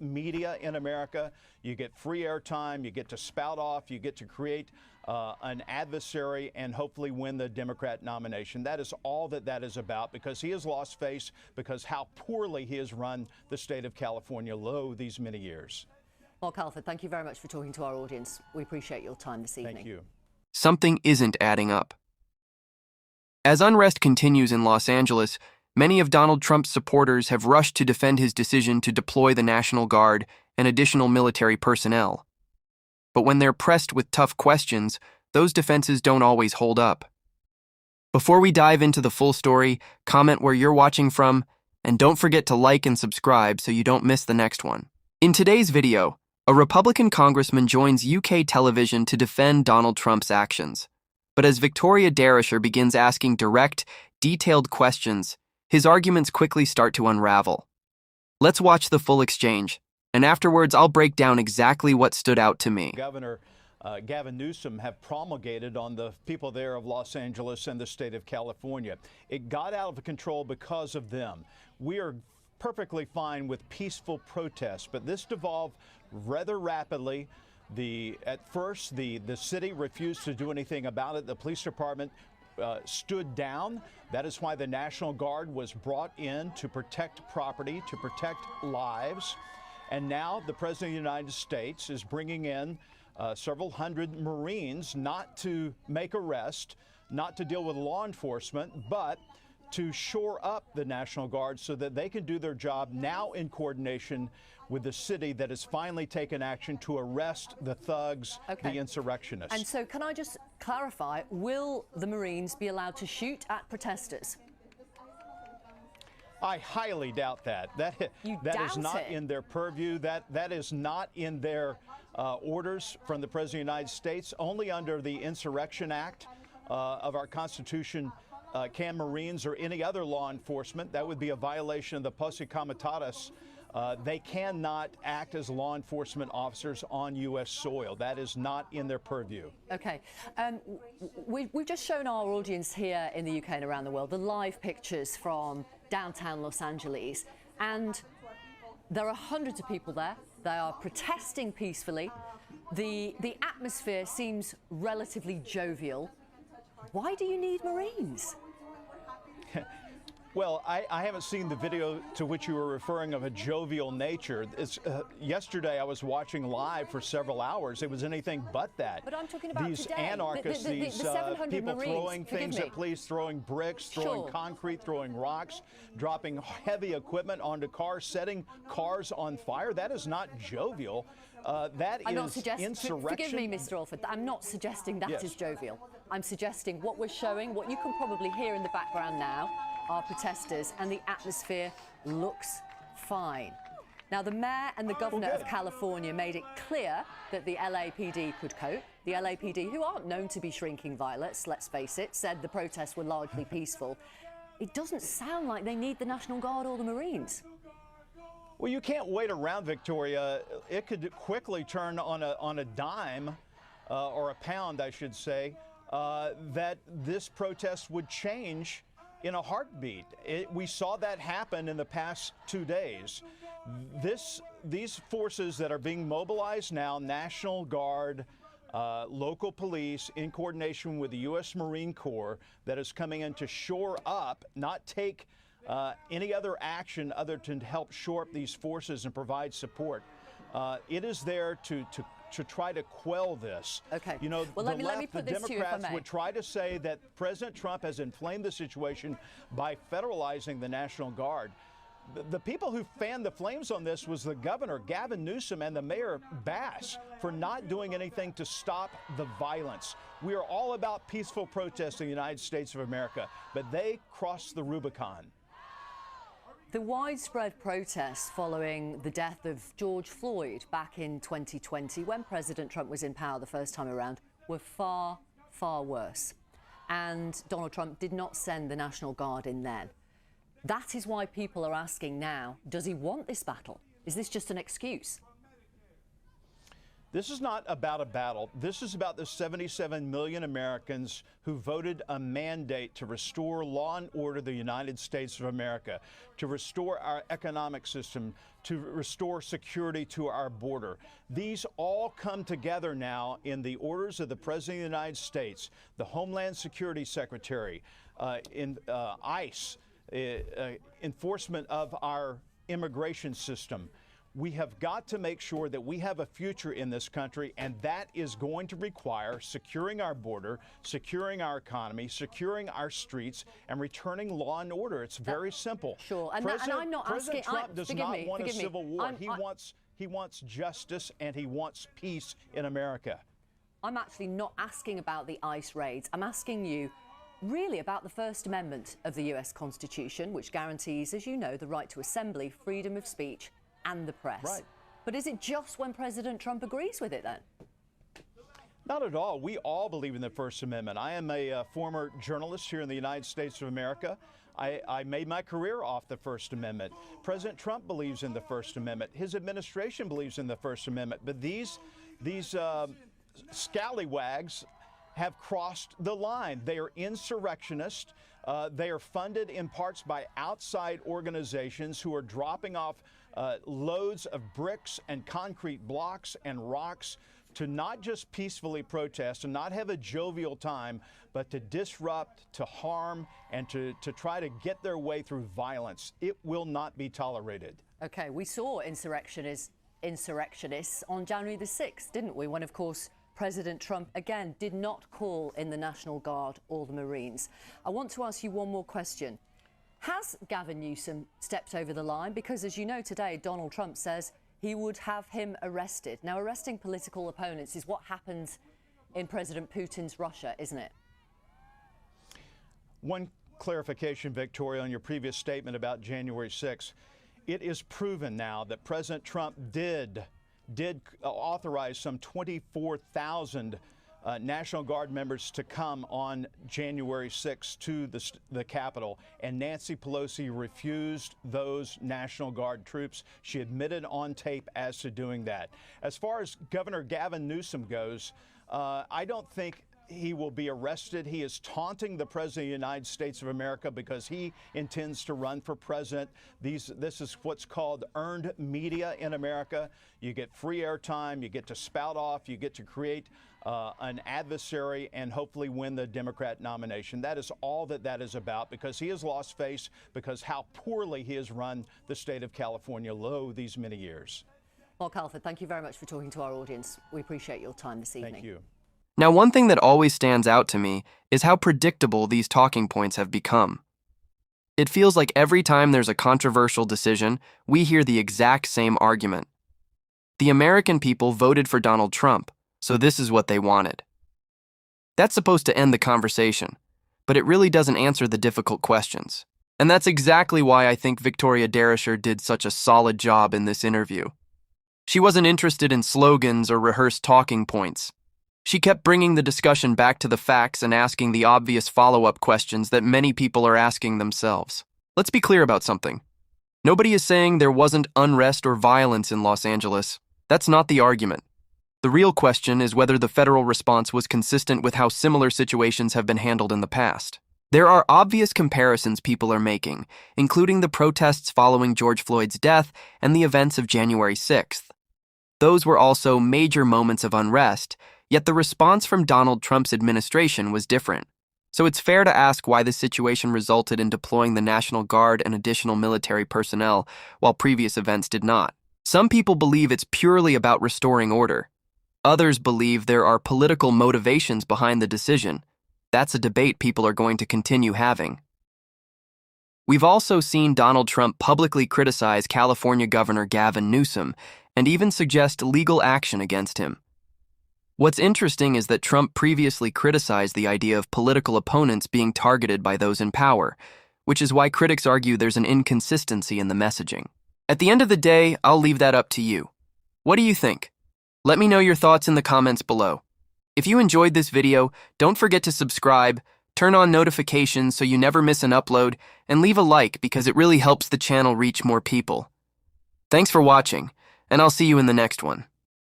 media in America. You get free airtime. You get to spout off. You get to create an adversary and hopefully win the Democrat nomination. That is all that is about, because he has lost face because how poorly he has run the state of California low these many years. Mark Alford, thank you very much for talking to our audience. We appreciate your time this evening. Thank you. Something isn't adding up. As unrest continues in Los Angeles, many of Donald Trump's supporters have rushed to defend his decision to deploy the National Guard and additional military personnel. But when they're pressed with tough questions, those defenses don't always hold up. Before we dive into the full story, comment where you're watching from, and don't forget to like and subscribe so you don't miss the next one. In today's video, a Republican congressman joins UK television to defend Donald Trump's actions. But as Victoria Derrisher begins asking direct, detailed questions, his arguments quickly start to unravel. Let's watch the full exchange, and afterwards I'll break down exactly what stood out to me. Governor Gavin Newsom have promulgated on the people there of Los Angeles and the state of California. It got out of control because of them. We are perfectly fine with peaceful protests, but this devolved rather rapidly. At first, the city refused to do anything about it. The police department stood down. That is why the National Guard was brought in to protect property, to protect lives. And now the President of the United States is bringing in several hundred Marines, not to make arrests, not to deal with law enforcement, but to shore up the National Guard so that they can do their job now in coordination with the city that has finally taken action to arrest the thugs, the insurrectionists. And so can I just clarify, will the Marines be allowed to shoot at protesters? I highly doubt that. That is not in their purview. That is not in their orders from the President of the United States. Only under the Insurrection Act of our Constitution can Marines or any other law enforcement, that would be a violation of the Posse Comitatus, they cannot act as law enforcement officers on U.S. soil. That is not in their purview. Okay. We've just shown our audience here in the UK and around the world the live pictures from downtown Los Angeles, and there are hundreds of people there. They are protesting peacefully. The atmosphere seems relatively jovial. Why do you need Marines? Well, I haven't seen the video to which you were referring of a jovial nature. Yesterday I was watching live for several hours. It was anything but that. But I'm talking about these today. Anarchists, the 700 people Marines, throwing things at police, throwing bricks, throwing concrete, throwing rocks, dropping heavy equipment onto cars, setting cars on fire. That is not jovial. That is insurrection. Forgive me, Mr. Alford. I'm not suggesting that is jovial. I'm suggesting what we're showing, what you can probably hear in the background now, are protesters, and the atmosphere looks fine. Now, the mayor and the governor of California made it clear that the LAPD could cope. The LAPD, who aren't known to be shrinking violets, let's face it, said the protests were largely peaceful. It doesn't sound like they need the National Guard or the Marines. Well, you can't wait around, Victoria. It could quickly turn on a dime, or a pound, I should say, that this protest would change in a heartbeat. We saw that happen in the past 2 days. These forces that are being mobilized now, National Guard, local police, in coordination with the U.S. Marine Corps, that is coming in to shore up, not take any other action other than to help shore up these forces and provide support. It is there to try to quell this. Okay. You know, well, the let me put this to you, if I may. Democrats would try to say that President Trump has inflamed the situation by federalizing the National Guard. The people who fanned the flames on this was the governor, Gavin Newsom, and the mayor, Bass, for not doing anything to stop the violence. We are all about peaceful protests in the United States of America, but they crossed the Rubicon. The widespread protests following the death of George Floyd back in 2020, when President Trump was in power the first time around, were far, far worse. And Donald Trump did not send the National Guard in then. That is why people are asking now, does he want this battle? Is this just an excuse? This is not about a battle. This is about the 77 million Americans who voted a mandate to restore law and order the United States of America, to restore our economic system, to restore security to our border. These all come together now in the orders of the President of the United States, the Homeland Security Secretary, ICE, enforcement of our immigration system. We have got to make sure that we have a future in this country, and that is going to require securing our border, securing our economy, securing our streets, and returning law and order. It's very simple. Sure, and I'm not President asking. Trump does not want a civil war. He wants justice and he wants peace in America. I'm actually not asking about the ICE raids. I'm asking you really about the First Amendment of the US Constitution, which guarantees, as you know, the right to assembly, freedom of speech, and the press. Right. But is it just when President Trump agrees with it then? Not at all. We all believe in the First Amendment. I am a former journalist here in the United States of America. I made my career off the First Amendment. President Trump believes in the First Amendment. His administration believes in the First Amendment. But these scallywags have crossed the line. They are insurrectionists. They are funded in parts by outside organizations who are dropping off loads of bricks and concrete blocks and rocks to not just peacefully protest and not have a jovial time, but to disrupt, to harm, and to try to get their way through violence. It will not be tolerated. Okay, we saw insurrectionists on January the 6th, didn't we? When, of course, President Trump, again, did not call in the National Guard or the Marines. I want to ask you one more question. Has Gavin Newsom stepped over the line? Because, as you know, today, Donald Trump says he would have him arrested. Now, arresting political opponents is what happens in President Putin's Russia, isn't it? One clarification, Victoria, on your previous statement about January 6th. It is proven now that President Trump did authorize some 24,000 National Guard members to come on January 6th to the Capitol, and Nancy Pelosi refused those National Guard troops. She admitted on tape as to doing that. As far as Governor Gavin Newsom goes, I don't think he will be arrested. He is taunting the President of the United States of America because he intends to run for president. This is what's called earned media in America. You get free airtime, you get to spout off, you get to create an adversary and hopefully win the Democrat nomination. That is all that is about, because he has lost face because how poorly he has run the state of California low these many years. Mark Halford, thank you very much for talking to our audience. We appreciate your time this evening. Thank you. Now, one thing that always stands out to me is how predictable these talking points have become. It feels like every time there's a controversial decision, we hear the exact same argument. The American people voted for Donald Trump, so this is what they wanted. That's supposed to end the conversation, but it really doesn't answer the difficult questions. And that's exactly why I think Victoria Derrisher did such a solid job in this interview. She wasn't interested in slogans or rehearsed talking points. She kept bringing the discussion back to the facts and asking the obvious follow-up questions that many people are asking themselves. Let's be clear about something. Nobody is saying there wasn't unrest or violence in Los Angeles. That's not the argument. The real question is whether the federal response was consistent with how similar situations have been handled in the past. There are obvious comparisons people are making, including the protests following George Floyd's death and the events of January 6th. Those were also major moments of unrest, yet the response from Donald Trump's administration was different. So it's fair to ask why this situation resulted in deploying the National Guard and additional military personnel, while previous events did not. Some people believe it's purely about restoring order. Others believe there are political motivations behind the decision. That's a debate people are going to continue having. We've also seen Donald Trump publicly criticize California Governor Gavin Newsom and even suggest legal action against him. What's interesting is that Trump previously criticized the idea of political opponents being targeted by those in power, which is why critics argue there's an inconsistency in the messaging. At the end of the day, I'll leave that up to you. What do you think? Let me know your thoughts in the comments below. If you enjoyed this video, don't forget to subscribe, turn on notifications so you never miss an upload, and leave a like because it really helps the channel reach more people. Thanks for watching, and I'll see you in the next one.